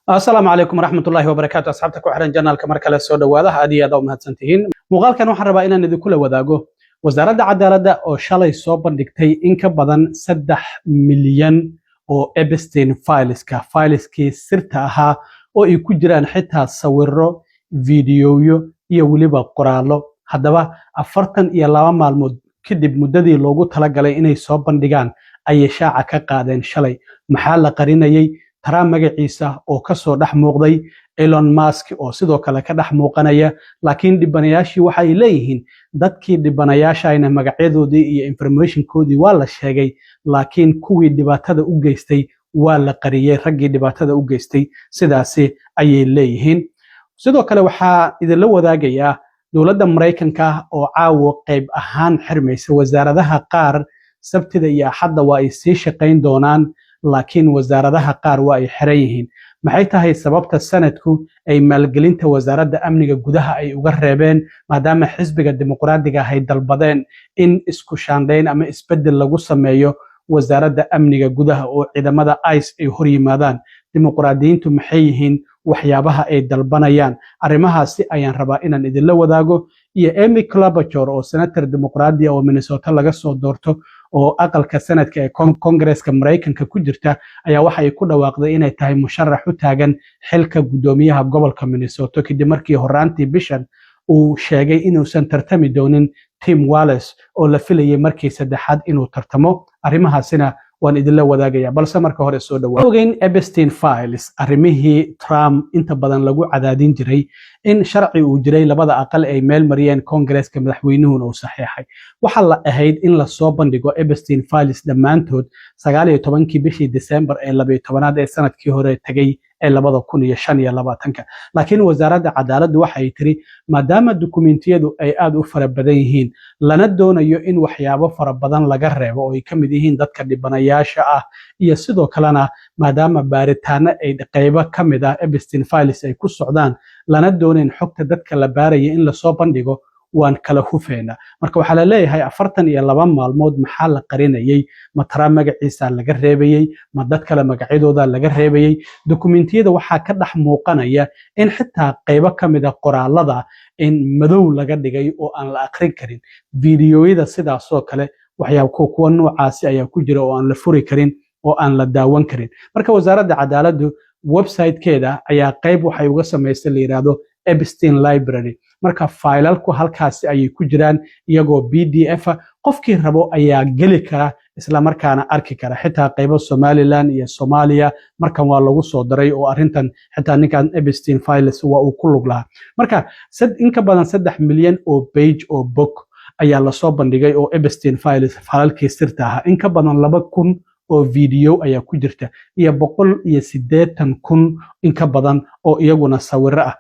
السلام عليكم ورحمة الله وبركاته أصحابتك وحرن جنال كمر كلا سودا واضح هذه أداة مهتسنتين مقالكن waxaan rabaa inaan idin kula wadaago wasaaradda cadaaladda oo shalay soo bandhigtay in ka badan 3 milyan oo Epstein fileski sirta ahaa oo ay ku jiraan xitaa sawirro fiidiyoyo iyo waliba qoraallo haddaba 42 maalmood kadib muddadii loogu talagalay inay soo bandhigaan ayay shaaca ka qaadeen shalay maxaa la qarinayay Trump magaciisa oo ka soo dhex muuqday Elon Musk oo sidoo kale ka dhex muuqanaya laakiin dhibanayaashii waxa ay leeyihiin dadkii dhibanayaasha ayna magacyadoodii iyo informationkoodii waa la sheegay laakiin kuwii dhibaatada u geystay waa la qariyay raggii dhibaatada u geystay sidaasi ayay leeyihiin sidoo kale waxa idinla wadaagayaa dowladda Mareykanka oo caawo qayb ahaan xirmaysa wasaaradaha qaar sabtida iyo axadda waa ay sii shaqayn doonaan laakiin wasaaradaha qaar waa ay xiran yihiin maxay tahay sababta sanadku ay maalgelinta wasaaradda amniga gudaha ay uga reebeen maadaama xisbiga dimuqraadiga ay dalbadeen in isku shaandhayn ama isbedel lagu sameeyo wasaaradda amniga gudaha oo ciidamada ICE ay hor yimaadaan dimuqraadiyiintu maxay yihiin waxyaabaha ay dalbanayaan arrimahaasi ayaan rabaa inaan idinla wadaago iyo Amy Klobuchar oo senator dimuqraadi oo Minnesota laga soo doorto oo aqalka sanadka ee Congress-ka Mareykanka ku jirta ayaa waxa ay ku dhawaaqday inay tahay musharax u taagan xilka gudoomiyaha gobolka Minnesota kadib markii horaantii bishan uu sheegay inuusan tartami doonin Tim Walz oo la filayay markii saddexaad inuu tartamo arrimahaasina waan idinla wadaagaya balse marka hore soo dhawaad ogeyn Epstein files arrimihii Trump inta badan lagu cadaadin jiray in sharci uu jiray labada aqal ay meel mariyeen Congress-ka madaxweynuhu uu saxiixay waxa la ahayd in la soo bandhigo Epstein files dhamaantood 19 bishii December ee 12aad ee sanadkii hore tagay ee 2025 laakiin wasaaradda cadaaladdu waxay tiri maadaama dokumentiyadu ay aad u fara badan yihiin lana doonayo in waxyaabo fara badan laga reebo oo ay kamid yihiin dadka dhibanayaasha ah iyo sidoo kalena maadaama baaritaano ay qaybo kamid ah Epstein files ay ku socdaan lana doonayn xogta dadka la baaraya in la soo bandhigo waan kala hufeena marka waxa la leeyahay 42 maalmood maxaa la qarinayay ma Trump magaciisa laga reebayay ma dad kale magacyadooda laga reebayay dokumentiyada waxa ka dhex muuqanaya in xitaa qaybo kamid ah qoraalada in madow laga dhigay oo aan la akhrin karin fiidiyoyada sidaas oo kale waxyaabo kuwa noocaasi ayaa ku jira oo aan la furi karin oo aan la daawan karin marka wasaaradda cadaaladdu website-keeda ayaa qayb waxay uga samaysay la yiraahdo Epstein Library marka faylalku halkaasi ayay ku jiraan iyagoo PDF qofkii rabo ayaa gali kara isla markaana arki kara xitaa qaybo Somaliland iyo Soomaaliya markan waa lagu soo daray oo arintan xitaa ninkan Epstein files waa uu ku lug lahaa marka in ka badan 3 milyan oo page oo book ayaa la soo bandhigay oo Epstein files falalkii sirta ah in ka badan 2,000 oo video ayaa ku jirta iyo 180,000 in ka badan oo iyaguna sawirro ah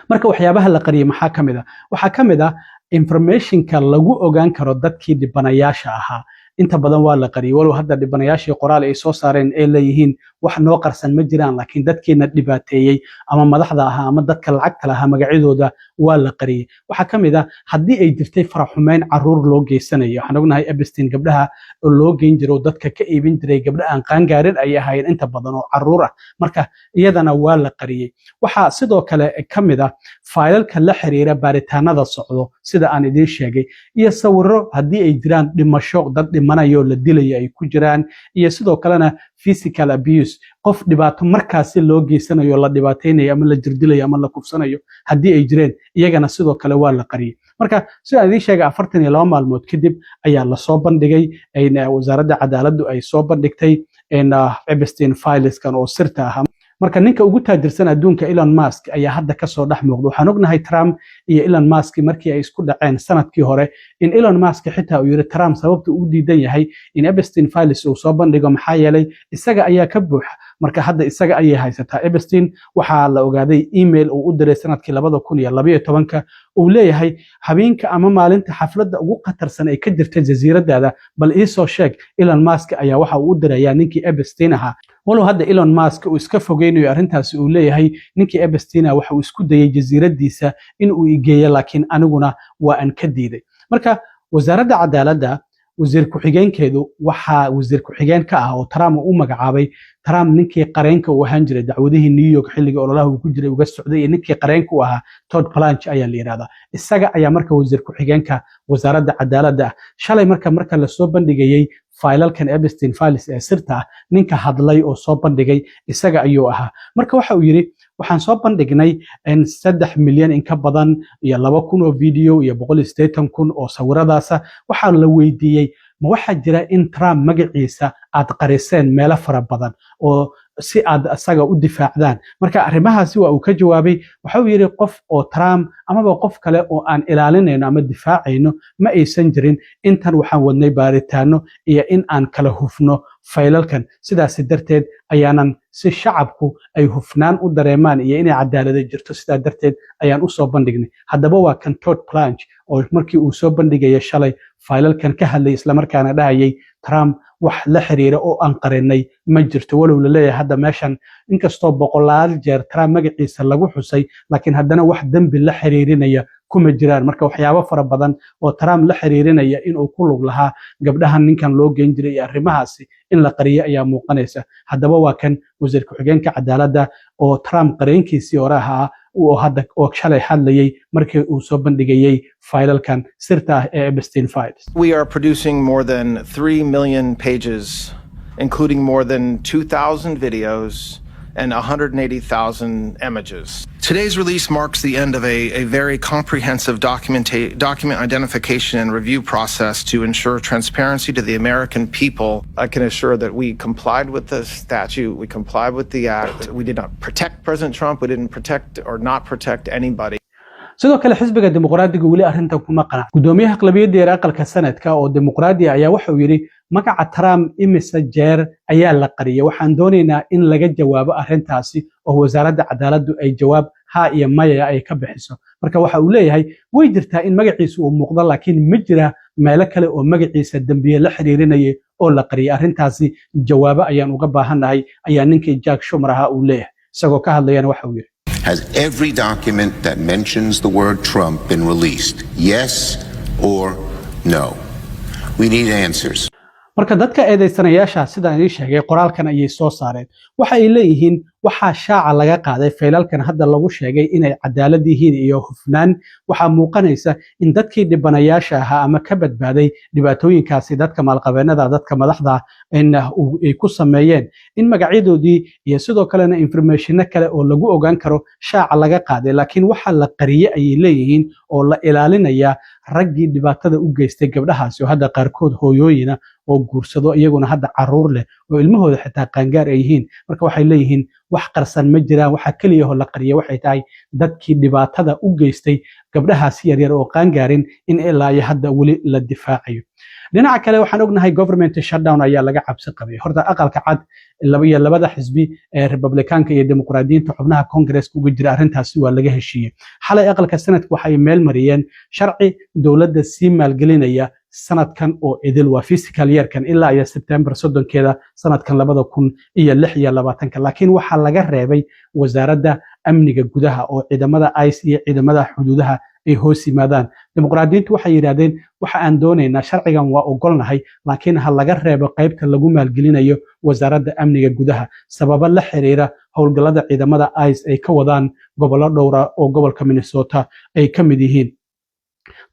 marka waxyaabaha la qariyay maxaa kamid ah waxa kamid ah informationka lagu ogaan karo dadkii dhibanayaasha ahaa inta badan waa la qariyay walow hadda dhibanayaashii qoraal ay soo saareen ay leeyihiin wax noo qarsan ma jiraan laakiin dadkeena dhibaateeyay ama madaxda ahaa ama dadka lacagta lahaa magacyadooda waa la qariyay waxa kamid ah haddii ay jirtay faraxumeyn caruur loo geysanayo waxaan ognahay Epstein gabdhaha oo loo geyn jiray dadka ka iibin jiray gabdhaha aan qaan gaarin ay ahaayeen inta badan oo caruur ah marka iyadana waa la qariyay waxa sidoo kale kamid ah faylalka la xiriira baaritaanada socdo sida aan idin sheegay iyo sawirro haddii ay jiraan dhimasho dad dhimanayo la dilayo ay ku jiraan iyo sidoo kalena physical abuse qof dhibaato markaasi loo geysanayo la dhibaateynayo ama la jirdilayo ama la kufsanayo haddii ay jireen iyagana sidoo kale waa la qariyay marka sida aan idin sheegay 42 maalmood kadib ayaa la soo bandhigay wasaaradda cadaaladdu ay soo bandhigtay Epstein fileskan oo sirta ah marka ninka ugu taajirsan adduunka Elon Musk ayaa hadda ka soo dhex muuqda waxaan ognahay Trump iyo Elon Musk markii ay isku dhaceen sanadkii hore in Elon Musk xitaa uu yiri Trump sababta uu diidan yahay in Epstein files uu soo bandhigo maxaa yeelay isaga ayaa ka buuxa marka hadda isaga ayay haysataa Epstein waxa la ogaaday email uu u diray sanadkii 2012 uu leeyahay habeenka ama maalinta xafladda ugu qatarsan ay ka jirtay jasiiradaada bal ii soo sheeg Elon Musk ayaa waxa uu u dirayaa ninkii Epstein ahaa walow hadda Elon Musk uu iska fogeynayo arrintaasi uu leeyahay ninkii Epstein waxa uu isku dayay jasiiradiisa in uu igeeyo laakiin aniguna waa aan ka diiday marka wasaaradda cadaaladda wasiir ku-xigeenkeedu waxaa wasiir ku-xigeen ka ah oo Trump u magacaabay Trump ninkii qareenka u ahaan jiray dacwadihii New York xilliga ololaha uu ku jiray uga socday iyo ninkii qareenka u ahaa Todd Blanche ayaa la yiraahdaa isaga ayaa marka wasiir ku-xigeenka wasaaradda cadaaladda shalay marka la soo bandhigayay faylalkan Epstein files ee sirta ninka hadlay oo soo bandhigay isaga ayuu ahaa marka waxa uu yiri waxaan soo bandhignay 3 milyan in ka badan iyo 2,000 oo video iyo 180,000 oo sawiradaasa waxaa la weydiiyay ma waxa jira in Trump magaciisa aad qariseen meelo fara badan oo si aad asaga u difaacdaan marka arrimahaasi waa uu ka jawaabay waxa uu yiri qof oo Trump ama qof kale oo aan ilaalinayno ama difaacayno ma aysan jirin intan waxaan wadnay baaritaano iyo in aan kala hufno faylalkan sidaas darteed ayaanan si shacabku ay hufnaan u dareemaan iyo inay cadaalad jirto sidaa darteed ayaan u soo bandhignay haddaba waa kan Todd Blanche oo markii uu soo bandhigay shalay faylalkan ka hadlay isla markaana dhahayay Trump wax la xiriira oo aan qarinay ma jirto walow la leeyahay hadda meeshan inkastoo boqolaal jeer Trump magaciisa lagu xusay laakiin haddana wax dambi la xiriirinaya kuma jiraan marka waxyaabo fara badan oo Trump la xiriirinaya in uu ku lug lahaa gabdhahan ninkan loo geyn jiray arrimahaasi in la qariyo ayaa muuqanaysa haddaba waa kan wasiir ku-xigeenka cadaaladda oo Trump qareenkiisii hore ahaa oo hadda oo shalay hadlayay markii uu soo bandhigayay faylalkan sirta ee Epstein files. We are producing more than 3 million pages, including more than 2,000 videos and 180,000 images. Today's release marks the end of a very comprehensive document identification and review process to ensure transparency to the American people. I can assure that we complied with the statute, we complied with the act. We did not protect President Trump, we didn't protect or not protect anybody. sidoo kale xisbiga dimuqraadiga wali arrintan kuma qanac gudoomiyaha aqlabiyadda ee aqalka sanadka oo dimuqraadi ayaa waxa uu yiri magaca Trump imisa jeer ayaa la qariyay waxaan doonaynaa in laga jawaabo arrintaasi oo wasaaradda cadaaladdu ay jawaab ha iyo maya ay ka bixiso marka waxa uu leeyahay way jirtaa in magaciisa uu muuqdo laakiin ma jira meelo kale oo magaciisa dambiye la xiriirinayay oo la qariyay arrintaasi jawaabo ayaan uga baahanahay ayaa ninkii Jack Schumer ahaa uu leeyahay isagoo ka hadlayana waxa uu yiri Has every document that mentions the word Trump been released? Yes or no? We need answers. marka dadka eedeysanayaasha sida aan sheegay qoraalkan ayay soo saareen waxa ay leeyihiin waxa shaaca laga qaaday faylalkan hadda lagu sheegay inay cadaalad yihiin iyo hufnaan waxa muuqanaysa in dadkii dhibanayaasha ahaa ama ka badbaaday dhibaatooyinkaasi dadka maalqabeennada dadka madaxda ay ku sameeyeen in magacyadoodii iyo sidoo kalena information kale oo lagu ogaan karo shaaca laga qaaday laakiin waxa la qariyay ay leeyihiin oo la ilaalinaya raggii dhibaatada u geystay gabdhahaasi oo hadda qaarkood hooyooyina oo guursado iyaguna hadda caruur leh oo ilmahooda xitaa qaangaar ay yihiin marka waxay leeyihiin wax qarsan ma jiraan waxa kaliya oo la qariyay waxay tahay dadkii dhibaatada u geystay gabdhahaasi yaryar oo qaangaarin in ilaa iyo hadda wali la difaacayo dhinaca kale waxaan ognahay government shutdown ayaa laga cabsi qabay horta aqalka cad labada xisbi ee Republicaanka iyo Dimuqraadiyiinta xubnaha Congress uga jira arrintaasi waa laga heshiiyay xalay aqalka sanadku waxay meel mariyeen sharci dawladda si maalgelinaya sanadkan oo idil waa fiscal year-kan ilaa iyo September 3 sanadkan 2026 laakiin waxa laga reebay wasaaradda amniga gudaha oo ciidamada ICE iyo ciidamada xuduudaha ay hoos yimaadaan dimuqraadiyiintu waxay yiraahdeen waxa aan doonaynaa sharcigan waa ogolnahay laakiin ha laga reebo qaybta lagu maalgelinayo wasaaradda amniga gudaha sababo la xiriira howlgallada ciidamada ICE ay ka wadaan gobollo dhowr ah oo gobolka Minnesota ay ka mid yihiin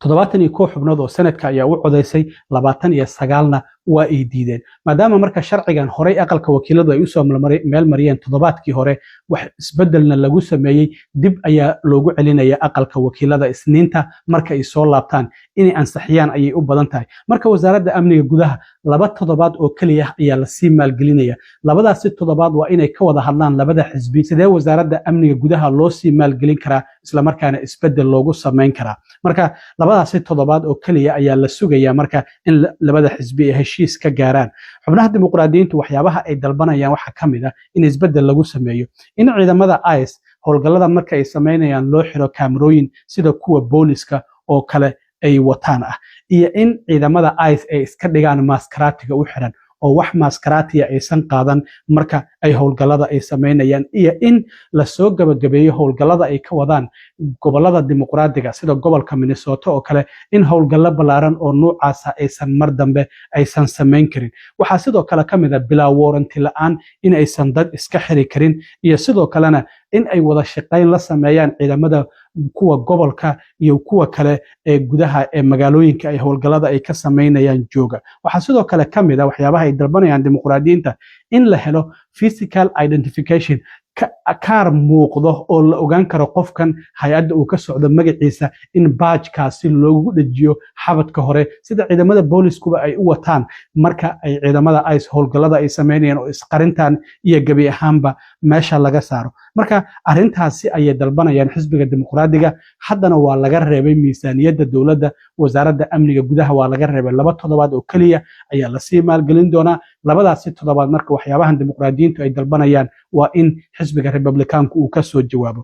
71 xubnood oo sanadka ayaa u codeysay 29na waa ay diideen maadaama marka sharcigan horey aqalka wakiiladu ay u soo meel mariyeen toddobaadkii hore wax isbedelna lagu sameeyay dib ayaa loogu celinaya aqalka wakiilada isniinta marka ay soo laabtaan inay ansaxiyaan ayay u badan tahay marka wasaaradda amniga gudaha 2 toddobaad oo kaliya ayaa la sii maalgelinaya labadaasi toddobaad waa inay ka wada hadlaan labada xisbi sidee wasaaradda amniga gudaha loo sii maalgelin karaa isla markaana isbedel loogu sameyn karaa marka labadaasi toddobaad oo kaliya ayaa la sugayaa marka in labada xisbi ay heshiis ka gaaraan xubnaha dimuqraadiyiintu waxyaabaha ay dalbanayaan waxa kamid ah in isbedel lagu sameeyo in ciidamada ICE howlgallada marka ay sameynayaan loo xiro kaamirooyin sida kuwa booliska oo kale ay wataan ah iyo in ciidamada ICE ay iska dhigaan maskaraatiga u xiran oo wax maaskaraatiya aysan qaadan marka ay howlgallada ay sameynayaan iyo in la soo gabagabeeyo howlgallada ay ka wadaan gobolada dimuqraadiga sida gobolka Minnesota oo kale in howlgallo ballaaran oo noocaasa aysan mar dambe aysan sameyn karin waxaa sidoo kale ka mid ah bilaa warranty la'aan in aysan dad iska xiri karin iyo sidoo kalena in ay wada shaqayn la sameeyaan ciidamada kuwa gobolka iyo kuwa kale ee gudaha ee magaalooyinka ay howlgallada ay ka sameynayaan jooga waxaa sidoo kale ka mid ah waxyaabaha ay dalbanayaan dimuqraadiyiinta in la helo physical identification kaar muuqdo oo la ogaan karo qofkan hay-adda uu ka socdo magaciisa in baajkaasi loogu dhajiyo xabadka hore sida ciidamada booliskuba ay u wataan marka ay ciidamada ICE howlgallada ay sameynayaan oo isqarintan iyo gebi ahaanba meesha laga saaro marka arrintaasi ayay dalbanayaan xisbiga dimuqraadiga haddana waa laga reebay miisaaniyadda dowladda wasaaradda amniga gudaha waa laga reebay 2 toddobaad oo kaliya ayaa lasii maalgelin doonaa labadaasi toddobaad marka waxyaabahan dimuqraadiyiintu ay dalbanayaan waa in xisbiga Republicaanku uu ka soo jawaabo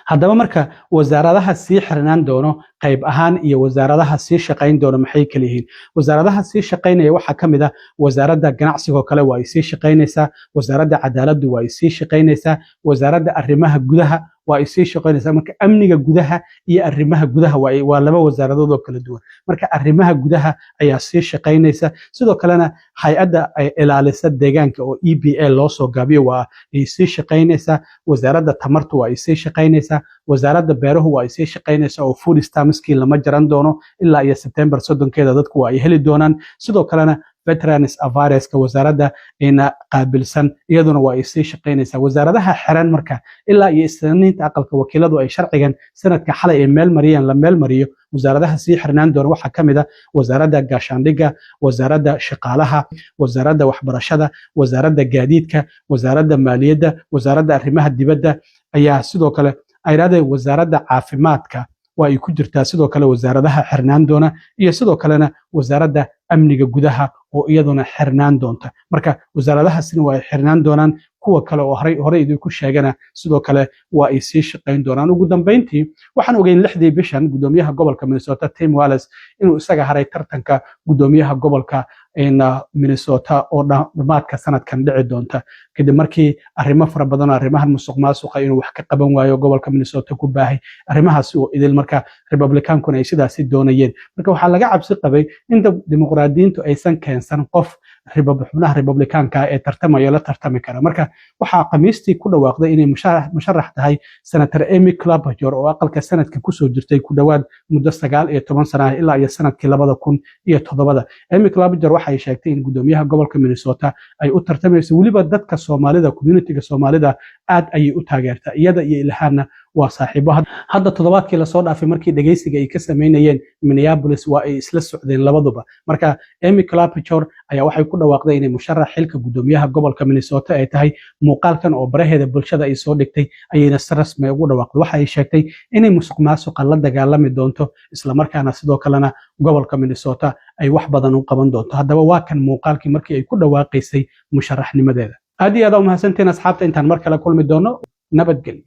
haddaba marka wasaaradaha sii xirnaan doono qayb ahaan iyo wasaaradaha sii shaqayn doono maxay kala yihiin wasaaradaha sii shaqaynaya waxaa ka mid ah wasaaradda ganacsiga oo kale waa ay sii shaqaynaysaa wasaaradda cadaaladdu waa ay sii shaqaynaysaa wasaaradda arrimaha gudaha waa ay sii shaqaynaysaa marka amniga gudaha iyo arrimaha gudaha waa laba wasaaradood oo kala duwan marka arrimaha gudaha ayaa sii shaqaynaysa sidoo kalena hay-adda ay ilaalisa deegaanka oo EPA loo soo gaabiyo waa ay sii shaqaynaysaa wasaaradda tamartu waa ay sii shaqaynaysaa wasaaradda beeruhu waa ay sii shaqaynaysaa oo food stamps-kii lama jaran doono ilaa iyo September 30keeda dadku waa ay heli doonaan sidoo kalena Veterans Affairs-ka wasaaradda ina qaabilsan iyaduna waa ay sii shaqaynaysaa wasaaradaha xiran marka ilaa iyo isniinta aqalka wakiiladu ay sharcigan sanadka xalay ay meel mariyeen la meel mariyo wasaaradaha sii xirnaan doona waxaa ka mid ah wasaaradda gaashaandhigga wasaaradda shaqaalaha wasaaradda waxbarashada wasaaradda gaadiidka wasaaradda maaliyadda wasaaradda arrimaha dibadda ayaa sidoo kale ayraade wasaaradda caafimaadka waa ay ku jirtaa sidoo kale wasaaradaha xirnaan doona iyo sidoo kalena wasaaradda amniga gudaha oo iyaduna xirnaan doonta marka wasaaradahaasina waa ay xirnaan doonaan kuwa kale oo horey idinku sheegana sidoo kale waa ay sii shaqayn doonaan ugu dambeyntii waxaan ogeyn 6dii bishan gudoomiyaha gobolka Minnesota Tim Walz inuu isaga haray tartanka gudoomiyaha gobolka Minnesota oo dhamaadka sanadkan dhici doonta kadib markii arrimo fara badan oo arrimahan musuqmaasuqa inuu wax ka qaban waayo gobolka Minnesota ku baahay arrimahaasi oo idil marka Republicaankuna ay sidaasi doonayeen marka waxaa laga cabsi qabay in dimuqraadiyiintu aysan keensan qof xubnaha Republicaanka ee tartamaya la tartami kara marka waxaa khamiistii ku dhawaaqday inay musharax tahay Senator Amy Klobuchar oo aqalka sanadka ku soo jirtay ku dhawaad muddo 19 sano ilaa iyo sanadkii 2007 Amy Klobuchar waxay sheegtay in gudoomiyaha gobolka Minnesota ay u tartamayso waliba dadka Soomaalida community-ga Soomaalida aad ayay u taageertaa iyada iyo Ilhaanna waa saaxiibo hadda toddobaadkii la soo dhaafay markii dhageysiga ay ka sameynayeen Minneapolis waa ay isla socdeen labaduba marka Amy Klobuchar ayaa waxay ku dhawaaqday inay musharax xilka gudoomiyaha gobolka Minnesota ay tahay muuqaalkan oo baraheeda bulshada ay soo dhigtay ayayna si rasmi ugu dhawaaqday waxa ay sheegtay inay musuqmaasuqa la dagaalami doonto isla markaana sidoo kalena gobolka Minnesota ay wax badan u qaban doonto haddaba waa kan muuqaalkii markii ay ku dhawaaqaysay musharaxnimadeeda aad iyo aad u mahadsantiin asxaabta intaan mar kale kulmi doono nabadgelyo